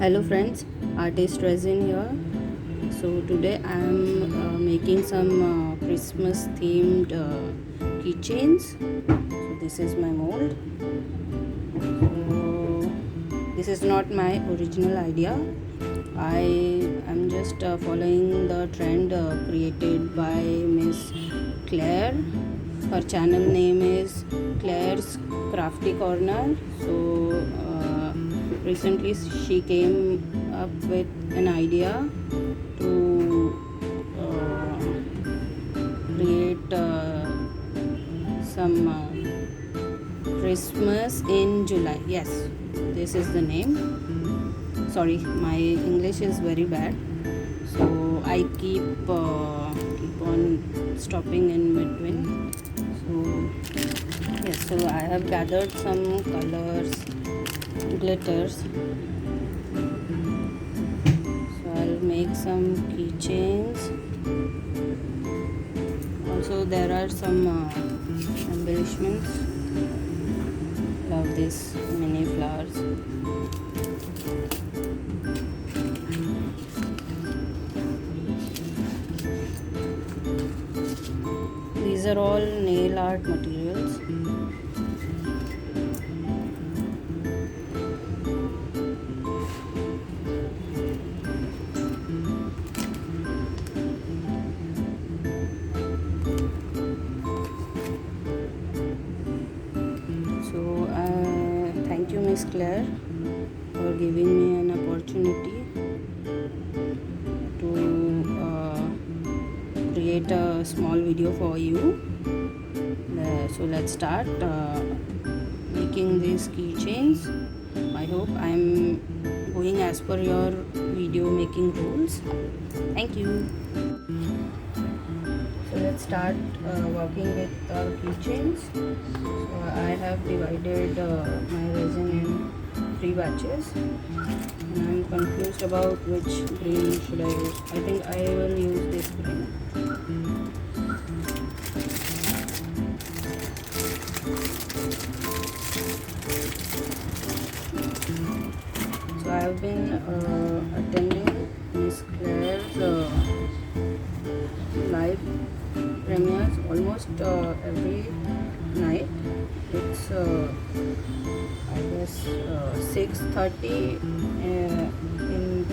Hello friends, Artistsresin here. So today I am making some Christmas themed keychains. So this is my mold. So this is not my original idea. I am just following the trend created by Miss Claire. Her channel name is Claire's Crafty Corner. So recently she came up with an idea to create some Christmas in July. Yes, this is the name. Sorry, my English is very bad, so I keep on stopping in between. So yes, so I have gathered some colors, glitters. So I'll make some keychains. Also there are some embellishments. Love these mini flowers. These are all nail art materials. So thank you Miss Claire for giving me an opportunity to create a small video for you. So let's start making these keychains. I hope I'm going as per your video making rules. Thank you. So let's start working with our keychains. So I have divided my resin in 3 batches, and I'm confused about which green should I use. I think I will use this green. So I have been attending Miss Claire's live premieres almost every night. It's I guess 6:30 in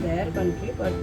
their country, but